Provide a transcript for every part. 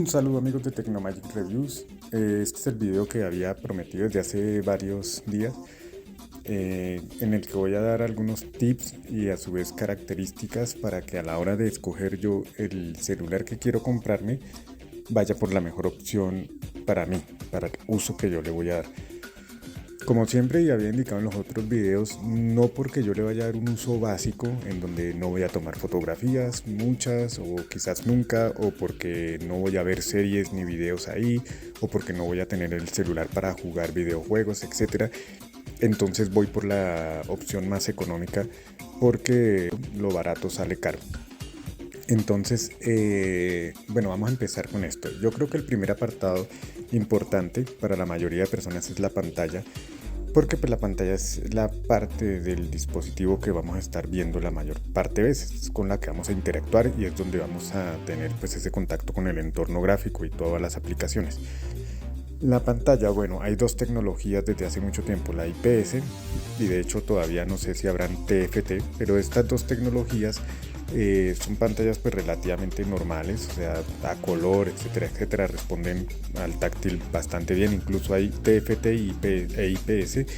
Un saludo amigos de Tecnomagic Reviews. Este es el video que había prometido desde hace varios días, en el que voy a dar algunos tips y a su vez características para que a la hora de escoger yo el celular que quiero comprarme vaya por la mejor opción para mí, para el uso que yo le voy a dar. Como siempre y había indicado en los otros videos, no porque yo le vaya a dar un uso básico en donde no voy a tomar fotografías, muchas o quizás nunca, o porque no voy a ver series ni videos ahí, o porque no voy a tener el celular para jugar videojuegos, etc. Entonces voy por la opción más económica porque lo barato sale caro. Entonces, bueno, vamos a empezar con esto. Yo creo que el primer apartado importante para la mayoría de personas es la pantalla, porque pues la pantalla es la parte del dispositivo que vamos a estar viendo la mayor parte de veces, es con la que vamos a interactuar y es donde vamos a tener pues ese contacto con el entorno gráfico y todas las aplicaciones. La pantalla, bueno, hay dos tecnologías desde hace mucho tiempo, la IPS y de hecho todavía no sé si habrán TFT, pero estas dos tecnologías son pantallas pues relativamente normales, o sea, a color, etcétera, etcétera, responden al táctil bastante bien. Incluso hay TFT e IPS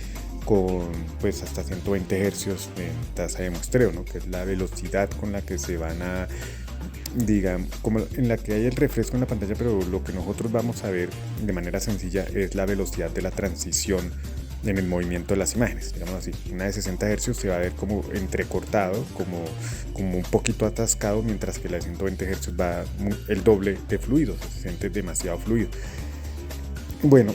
con pues hasta 120 Hz en tasa de muestreo, ¿no? Que es la velocidad con la que se van a, digamos, como en la que hay el refresco en la pantalla, pero lo que nosotros vamos a ver de manera sencilla es la velocidad de la transición en el movimiento de las imágenes, digamos así. Una de 60 Hz se va a ver como entrecortado, como un poquito atascado, mientras que la de 120 Hz va el doble de fluido, se siente demasiado fluido. Bueno,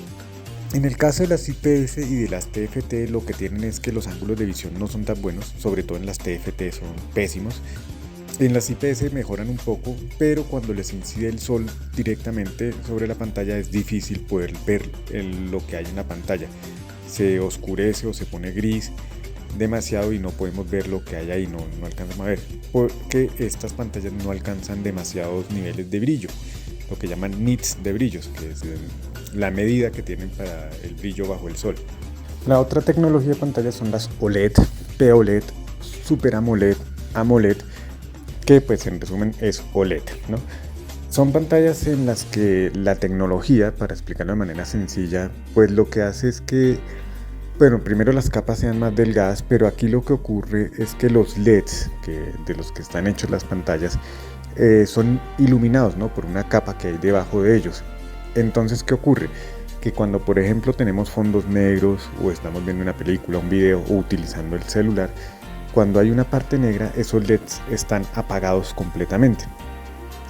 en el caso de las IPS y de las TFT, lo que tienen es que los ángulos de visión no son tan buenos, sobre todo en las TFT son pésimos. En las IPS mejoran un poco, pero cuando les incide el sol directamente sobre la pantalla es difícil poder ver lo que hay en la pantalla. Se oscurece o se pone gris demasiado y no podemos ver lo que hay ahí, no alcanzamos a ver, porque estas pantallas no alcanzan demasiados niveles de brillo, lo que llaman nits de brillos, que es la medida que tienen para el brillo bajo el sol. La otra tecnología de pantallas son las OLED, POLED, Super AMOLED, AMOLED, que pues en resumen es OLED, ¿no? Son pantallas en las que la tecnología, para explicarlo de manera sencilla, pues lo que hace es que, bueno, primero las capas sean más delgadas, pero aquí lo que ocurre es que los LEDs, de los que están hechos las pantallas, son iluminados, ¿no? Por una capa que hay debajo de ellos. Entonces, ¿qué ocurre? Que cuando, por ejemplo, tenemos fondos negros o estamos viendo una película, un video o utilizando el celular, cuando hay una parte negra, esos LEDs están apagados completamente.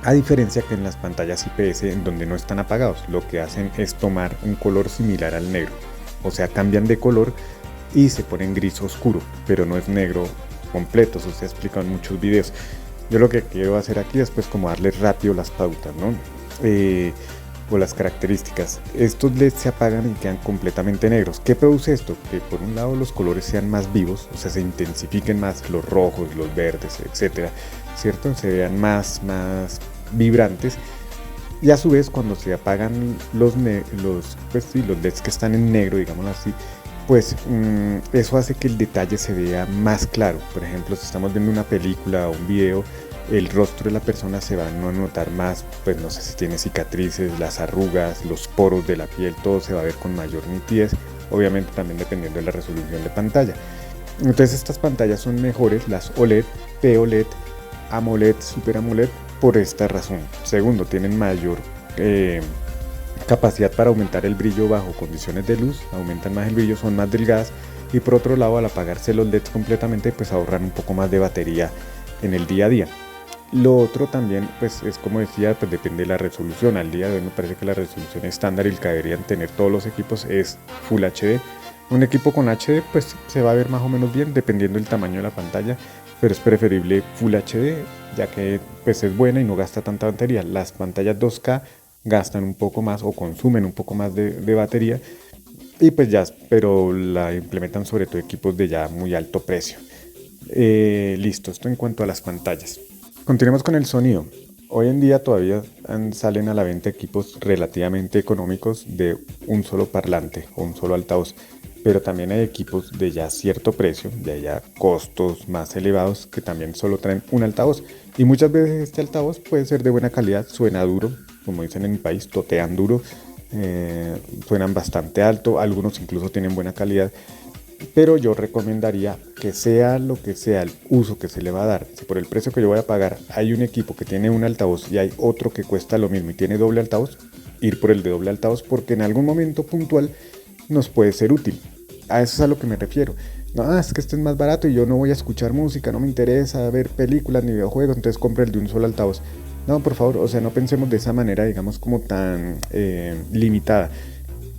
A diferencia que en las pantallas IPS, en donde no están apagados, lo que hacen es tomar un color similar al negro. O sea, cambian de color y se ponen gris oscuro, pero no es negro completo, eso se ha explicado en muchos videos. Yo lo que quiero hacer aquí es pues como darle rápido las pautas, ¿no? O las características. Estos LEDs se apagan y quedan completamente negros. ¿Qué produce esto? Que por un lado los colores sean más vivos, o sea, se intensifiquen más los rojos, los verdes, etcétera, ¿cierto? Se vean más vibrantes, y a su vez cuando se apagan los LEDs que están en negro, digámoslo así, pues eso hace que el detalle se vea más claro. Por ejemplo, si estamos viendo una película o un video, el rostro de la persona se va a notar más, pues no sé si tiene cicatrices, las arrugas, los poros de la piel, todo se va a ver con mayor nitidez, obviamente también dependiendo de la resolución de pantalla. Entonces estas pantallas son mejores, las OLED, POLED, AMOLED, Super AMOLED, por esta razón. Segundo, tienen mayor capacidad para aumentar el brillo bajo condiciones de luz, aumentan más el brillo, son más delgadas, y por otro lado, al apagarse los LEDs completamente, pues ahorran un poco más de batería en el día a día. Lo otro también, pues es como decía, pues depende de la resolución. Al día de hoy me parece que la resolución estándar y el que deberían tener todos los equipos es Full HD. Un equipo con HD pues se va a ver más o menos bien dependiendo del tamaño de la pantalla, pero es preferible Full HD, ya que pues es buena y no gasta tanta batería. Las pantallas 2K gastan un poco más o consumen un poco más de batería, y pues ya, pero la implementan sobre todo equipos de ya muy alto precio. Listo, esto en cuanto a las pantallas. Continuemos con el sonido. Hoy en día todavía salen a la venta equipos relativamente económicos de un solo parlante o un solo altavoz, pero también hay equipos de ya cierto precio, de ya costos más elevados, que también solo traen un altavoz, y muchas veces este altavoz puede ser de buena calidad, suena duro, como dicen en mi país, totean duro, suenan bastante alto, algunos incluso tienen buena calidad, pero yo recomendaría que sea lo que sea el uso que se le va a dar, si por el precio que yo voy a pagar hay un equipo que tiene un altavoz y hay otro que cuesta lo mismo y tiene doble altavoz, ir por el de doble altavoz porque en algún momento puntual nos puede ser útil. A eso es a lo que me refiero. No, es que este es más barato y yo no voy a escuchar música, no me interesa ver películas ni videojuegos, entonces compre el de un solo altavoz. No, por favor, o sea, no pensemos de esa manera, digamos, como tan limitada.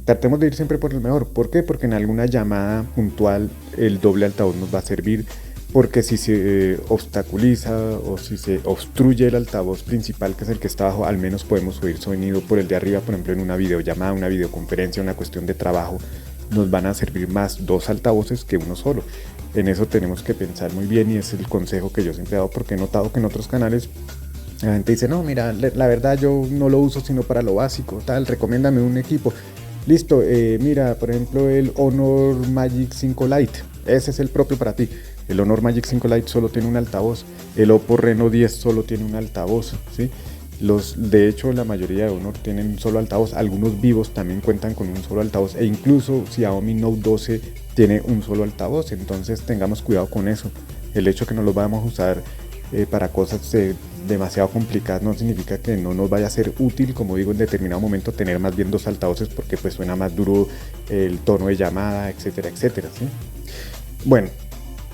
Tratemos de ir siempre por el mejor. ¿Por qué? Porque en alguna llamada puntual el doble altavoz nos va a servir. Porque si se obstaculiza o si se obstruye el altavoz principal, que es el que está abajo, al menos podemos oír sonido por el de arriba, por ejemplo, en una videollamada, una videoconferencia, una cuestión de trabajo. Nos van a servir más dos altavoces que uno solo. En eso tenemos que pensar muy bien y es el consejo que yo siempre he dado porque he notado que en otros canales la gente dice, no, mira, la verdad yo no lo uso sino para lo básico, tal, recomiéndame un equipo. Listo, mira, por ejemplo, el Honor Magic 5 Lite, ese es el propio para ti. El Honor Magic 5 Lite solo tiene un altavoz, el Oppo Reno 10 solo tiene un altavoz, ¿sí? De hecho, la mayoría de Honor tienen un solo altavoz, algunos vivos también cuentan con un solo altavoz e incluso Xiaomi Note 12 tiene un solo altavoz, entonces tengamos cuidado con eso. El hecho que no lo vamos a usar para cosas demasiado complicadas no significa que no nos vaya a ser útil, como digo, en determinado momento tener más bien dos altavoces porque pues suena más duro el tono de llamada, etcétera, etcétera, ¿sí? Bueno,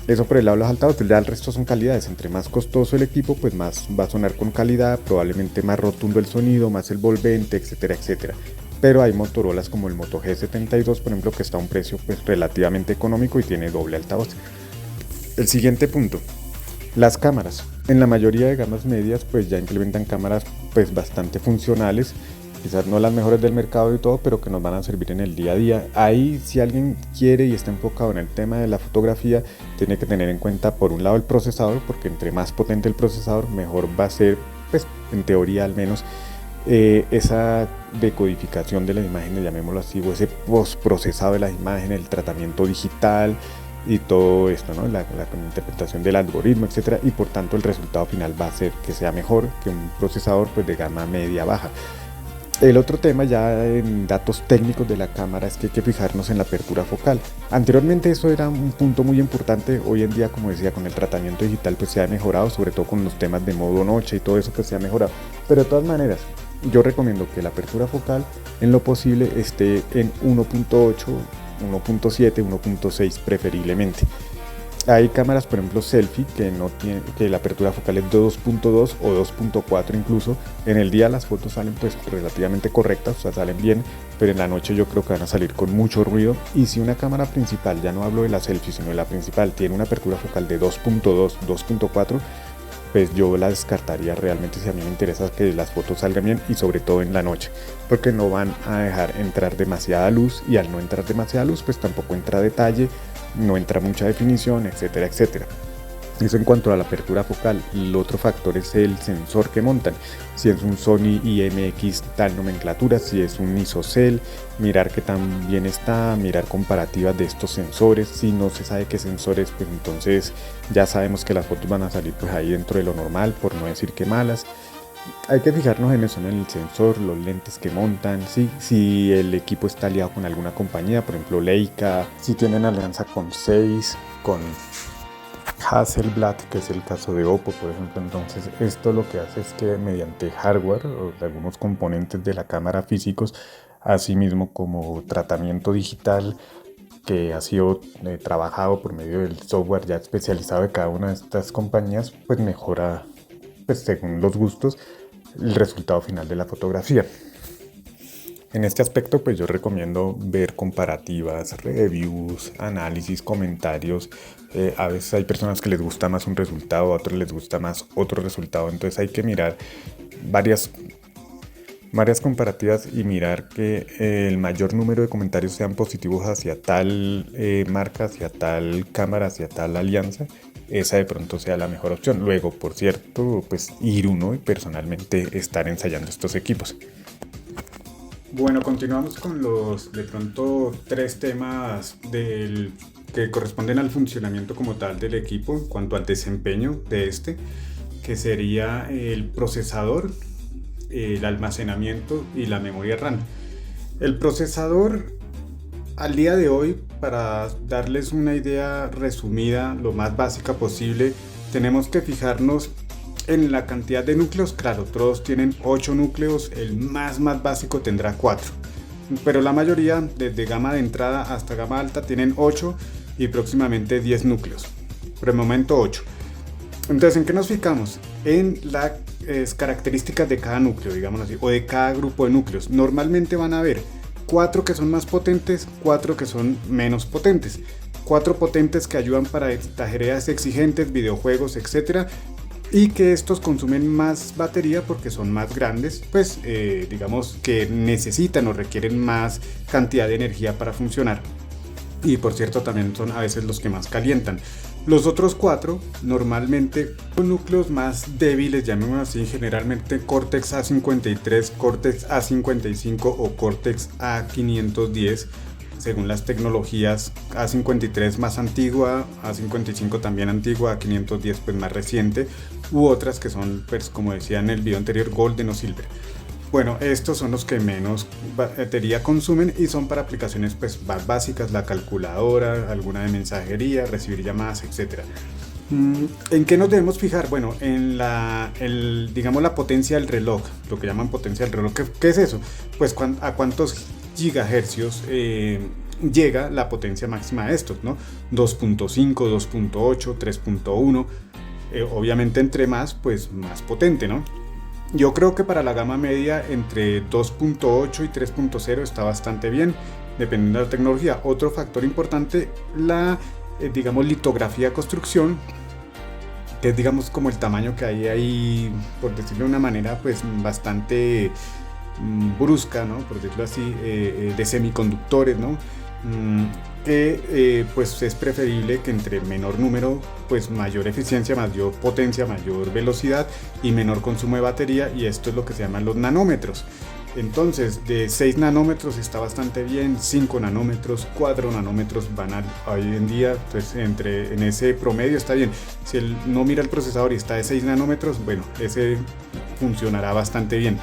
eso por el lado de los altavoces, ya el resto son calidades. Entre más costoso el equipo, pues más va a sonar con calidad, probablemente más rotundo el sonido, más envolvente, etcétera, etcétera. Pero hay Motorolas como el Moto G72, por ejemplo, que está a un precio pues relativamente económico y tiene doble altavoz. El siguiente punto, las cámaras. En la mayoría de gamas medias pues ya implementan cámaras pues bastante funcionales, quizás no las mejores del mercado y todo, pero que nos van a servir en el día a día. Ahí si alguien quiere y está enfocado en el tema de la fotografía, tiene que tener en cuenta por un lado el procesador, porque entre más potente el procesador, mejor va a ser, pues en teoría al menos, esa decodificación de las imágenes, llamémoslo así, o ese postprocesado de las imágenes, el tratamiento digital y todo esto, ¿no? La interpretación del algoritmo, etcétera, y por tanto el resultado final va a ser que sea mejor que un procesador pues de gama media baja. El otro tema ya en datos técnicos de la cámara es que hay que fijarnos en la apertura focal. Anteriormente eso era un punto muy importante, hoy en día, como decía, con el tratamiento digital pues se ha mejorado, sobre todo con los temas de modo noche y todo eso pues se ha mejorado. Pero de todas maneras, yo recomiendo que la apertura focal en lo posible esté en 1.8, 1.7, 1.6 preferiblemente. Hay cámaras, por ejemplo, selfie, que no tiene, que la apertura focal es de 2.2 o 2.4 incluso. En el día las fotos salen pues relativamente correctas, o sea, salen bien, pero en la noche yo creo que van a salir con mucho ruido. Y si una cámara principal, ya no hablo de la selfie, sino de la principal, tiene una apertura focal de 2.2, 2.4, pues yo la descartaría realmente si a mí me interesa que las fotos salgan bien y sobre todo en la noche, porque no van a dejar entrar demasiada luz y al no entrar demasiada luz pues tampoco entra detalle, no entra mucha definición, etcétera, etcétera. Eso en cuanto a la apertura focal. El otro factor es el sensor que montan. Si es un Sony IMX tal nomenclatura, si es un ISOCELL, mirar qué tan bien está, mirar comparativas de estos sensores. Si no se sabe qué sensores, pues entonces ya sabemos que las fotos van a salir pues ahí dentro de lo normal, por no decir que malas. Hay que fijarnos en eso, en el sensor, los lentes que montan, ¿sí? Si el equipo está aliado con alguna compañía, por ejemplo Leica, si tienen alianza con Zeiss, con Hasselblad, que es el caso de Oppo, por ejemplo. Entonces esto lo que hace es que mediante hardware o algunos componentes de la cámara físicos, así mismo como tratamiento digital que ha sido trabajado por medio del software ya especializado de cada una de estas compañías, pues mejora, pues según los gustos, el resultado final de la fotografía. En este aspecto, pues yo recomiendo ver comparativas, reviews, análisis, comentarios. A veces hay personas que les gusta más un resultado, a otros les gusta más otro resultado. Entonces hay que mirar varias comparativas y mirar que el mayor número de comentarios sean positivos hacia tal marca, hacia tal cámara, hacia tal alianza. Esa de pronto sea la mejor opción. Luego, por cierto, pues ir uno y personalmente estar ensayando estos equipos. Bueno, continuamos con los de pronto tres temas que corresponden al funcionamiento como tal del equipo en cuanto al desempeño de este, que sería el procesador, el almacenamiento y la memoria RAM. El procesador al día de hoy, para darles una idea resumida, lo más básica posible, tenemos que fijarnos en la cantidad de núcleos. Claro, todos tienen 8 núcleos, el más básico tendrá 4, pero la mayoría, desde gama de entrada hasta gama alta, tienen 8 y próximamente 10 núcleos. Por el momento 8. Entonces, ¿en qué nos fijamos? En las características de cada núcleo, digamos así, o de cada grupo de núcleos. Normalmente van a haber 4 que son más potentes, 4 que son menos potentes. 4 potentes que ayudan para tareas exigentes, videojuegos, etc. Y que estos consumen más batería porque son más grandes, pues digamos que necesitan o requieren más cantidad de energía para funcionar. Y por cierto, también son a veces los que más calientan. Los otros 4 normalmente son núcleos más débiles, llamémoslo así, generalmente Cortex A53, Cortex A55 o Cortex A510, según las tecnologías. A53 más antigua, A55 también antigua, A510 pues más reciente, u otras que son, pues como decía en el video anterior, Golden o Silver. Bueno, estos son los que menos batería consumen y son para aplicaciones pues más básicas, la calculadora, alguna de mensajería, recibir llamadas, etc. ¿En qué nos debemos fijar? Bueno, en digamos la potencia del reloj, lo que llaman potencia del reloj. ¿Qué es eso? Pues a cuántos gigahercios llega la potencia máxima de estos, ¿no? 2.5, 2.8, 3.1. Obviamente entre más, pues más potente, ¿no? Yo creo que para la gama media entre 2.8 y 3.0 está bastante bien, dependiendo de la tecnología. Otro factor importante, la digamos litografía construcción, que es digamos como el tamaño que hay ahí, por decirlo de una manera pues bastante brusca, ¿no? Por decirlo así, de semiconductores, ¿no? Que pues es preferible que entre menor número pues mayor eficiencia, mayor potencia, mayor velocidad y menor consumo de batería, y esto es lo que se llaman los nanómetros. Entonces de 6 nanómetros está bastante bien, 5 nanómetros, 4 nanómetros van hoy en día, pues en ese promedio está bien. Si no mira el procesador y está de 6 nanómetros, bueno, ese funcionará bastante bien.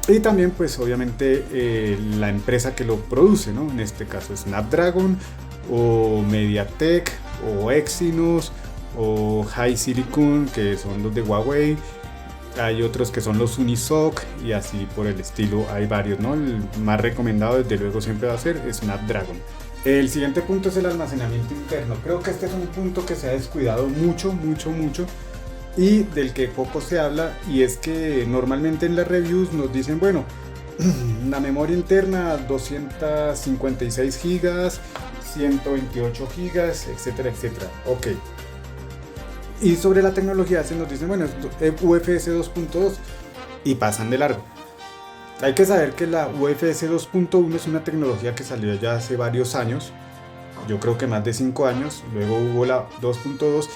Y también pues obviamente la empresa que lo produce, ¿no? En este caso Snapdragon o MediaTek o Exynos o HiSilicon, que son los de Huawei. Hay otros que son los Unisoc y así por el estilo, hay varios, ¿no? El más recomendado desde luego siempre va a ser Snapdragon. El siguiente punto es el almacenamiento interno. Creo que este es un punto que se ha descuidado mucho y del que poco se habla, y es que normalmente en las reviews nos dicen, bueno, la memoria interna 256 GB, 128 GB, etcétera, etcétera. Ok. Y sobre la tecnología se nos dicen, bueno, UFS 2.2 y pasan de largo. Hay que saber que la UFS 2.1 es una tecnología que salió ya hace varios años, yo creo que más de 5 años, luego hubo la 2.2,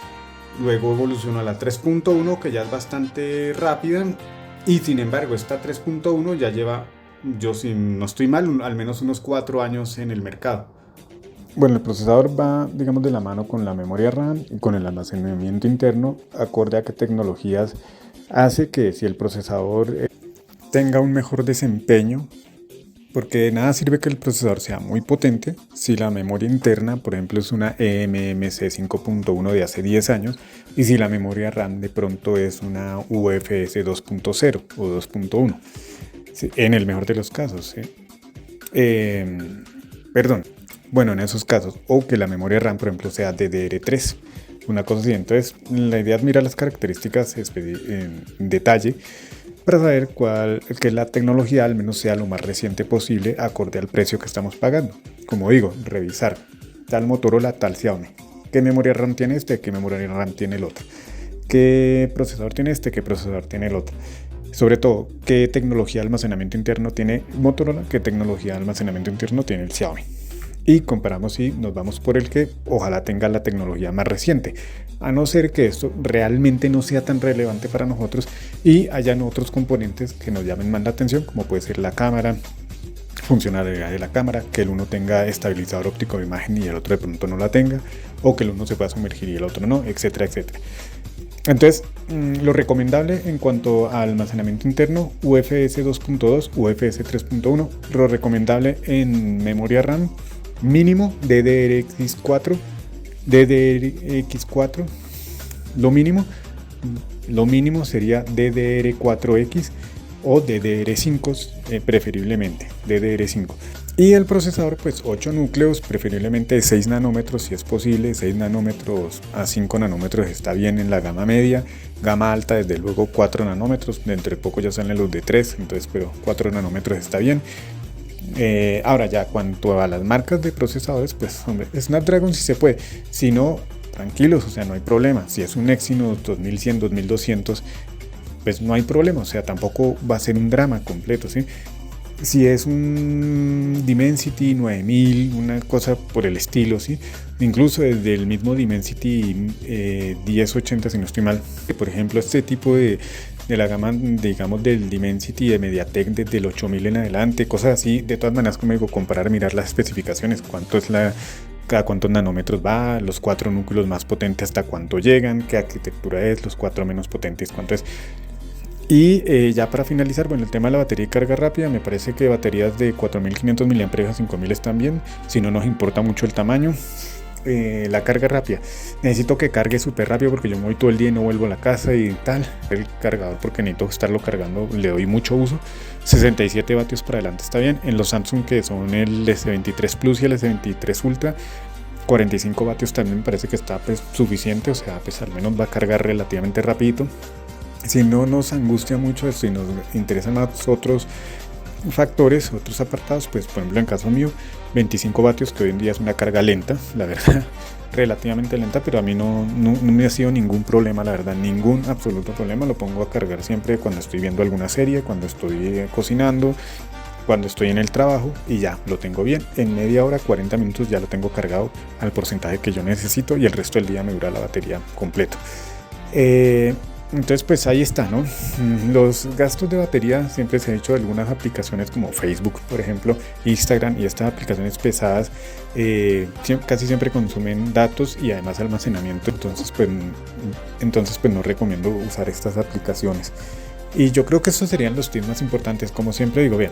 luego evolucionó a la 3.1, que ya es bastante rápida, y sin embargo esta 3.1 ya lleva, yo si no estoy mal, al menos unos 4 años en el mercado. Bueno, el procesador va, digamos, de la mano con la memoria RAM y con el almacenamiento interno, acorde a qué tecnologías hace que si el procesador tenga un mejor desempeño, porque de nada sirve que el procesador sea muy potente si la memoria interna, por ejemplo, es una eMMC 5.1 de hace 10 años y si la memoria RAM de pronto es una UFS 2.0 o 2.1, ¿sí? En el mejor de los casos, ¿sí? Bueno, en esos casos, o que la memoria RAM, por ejemplo, sea DDR3, una cosa así. Entonces, la idea es mirar las características en detalle para saber que la tecnología al menos sea lo más reciente posible acorde al precio que estamos pagando. Como digo, revisar tal Motorola, tal Xiaomi. ¿Qué memoria RAM tiene este? ¿Qué memoria RAM tiene el otro? ¿Qué procesador tiene este? ¿Qué procesador tiene el otro? Sobre todo, ¿qué tecnología de almacenamiento interno tiene Motorola? ¿Qué tecnología de almacenamiento interno tiene el Xiaomi? Y comparamos y nos vamos por el que ojalá tenga la tecnología más reciente, a no ser que esto realmente no sea tan relevante para nosotros y hayan otros componentes que nos llamen más la atención, como puede ser la cámara, funcionalidad de la cámara, que el uno tenga estabilizador óptico de imagen y el otro de pronto no la tenga, o que el uno se pueda sumergir y el otro no, etcétera, etcétera. Entonces, lo recomendable en cuanto a almacenamiento interno, UFS 2.2, UFS 3.1, lo recomendable en memoria RAM, mínimo DDRX4, DDRX4, lo mínimo sería DDR4X o DDR5, preferiblemente DDR5. Y el procesador, pues 8 núcleos, preferiblemente 6 nanómetros si es posible, 6 nanómetros a 5 nanómetros está bien en la gama media, gama alta desde luego 4 nanómetros, dentro de poco ya salen los de 3, entonces pero 4 nanómetros está bien. Ahora ya cuanto a las marcas de procesadores, pues hombre, Snapdragon si se puede, si no, tranquilos, o sea, no hay problema, si es un Exynos 2100, 2200, pues no hay problema, o sea, tampoco va a ser un drama completo, ¿sí? Si es un Dimensity 9000, una cosa por el estilo, ¿sí? Incluso desde el mismo Dimensity 1080, si no estoy mal, que por ejemplo este tipo de la gama, digamos, del Dimensity de MediaTek desde el 8000 en adelante, cosas así, de todas maneras, como digo, comparar, mirar las especificaciones, cada cuántos nanómetros va, los 4 núcleos más potentes hasta cuánto llegan, qué arquitectura es, los 4 menos potentes cuánto es. Y ya para finalizar, bueno, el tema de la batería y carga rápida, me parece que baterías de 4500 mAh a 5000 están bien, si no nos importa mucho el tamaño. La carga rápida, necesito que cargue súper rápido porque yo me voy todo el día y no vuelvo a la casa y tal. El cargador, porque necesito estarlo cargando, le doy mucho uso. 67 vatios para adelante está bien. En los Samsung, que son el S23 Plus y el S23 Ultra, 45 vatios también me parece que está pues suficiente, o sea, pues al menos va a cargar relativamente rapidito. Si no nos angustia mucho, si nos interesan más otros factores, otros apartados, pues por ejemplo en caso mío, 25 vatios, que hoy en día es una carga lenta, la verdad, relativamente lenta, pero a mí no me ha sido ningún problema, la verdad, ningún absoluto problema. Lo pongo a cargar siempre cuando estoy viendo alguna serie, cuando estoy cocinando, cuando estoy en el trabajo, y ya lo tengo bien. En media hora, 40 minutos ya lo tengo cargado al porcentaje que yo necesito, y el resto del día me dura la batería completo. Entonces pues ahí está, ¿no? Los gastos de batería siempre se han hecho de algunas aplicaciones como Facebook, por ejemplo, Instagram, y estas aplicaciones pesadas casi siempre consumen datos y además almacenamiento, entonces pues no recomiendo usar estas aplicaciones. Y yo creo que estos serían los tips más importantes. Como siempre digo, vean,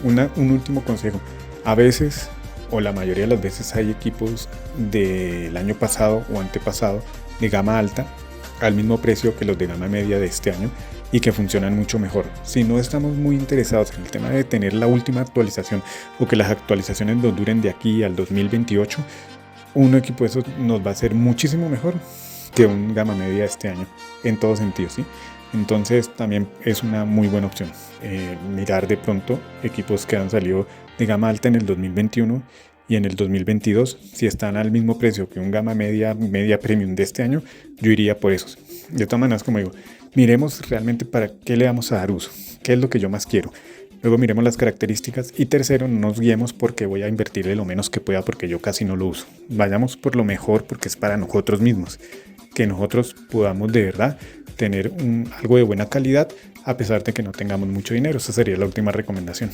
un último consejo: a veces, o la mayoría de las veces, hay equipos del año pasado o antepasado de gama alta al mismo precio que los de gama media de este año y que funcionan mucho mejor. Si no estamos muy interesados en el tema de tener la última actualización o que las actualizaciones nos duren de aquí al 2028, un equipo de esos nos va a ser muchísimo mejor que un gama media este año, en todo sentido, ¿sí? Entonces también es una muy buena opción mirar de pronto equipos que han salido de gama alta en el 2021 y en el 2022, si están al mismo precio que un gama media premium de este año, yo iría por esos. De todas maneras, como digo, miremos realmente para qué le vamos a dar uso, qué es lo que yo más quiero. Luego miremos las características y tercero, no nos guiemos porque voy a invertirle lo menos que pueda porque yo casi no lo uso. Vayamos por lo mejor porque es para nosotros mismos, que nosotros podamos de verdad tener algo de buena calidad a pesar de que no tengamos mucho dinero. Esa sería la última recomendación.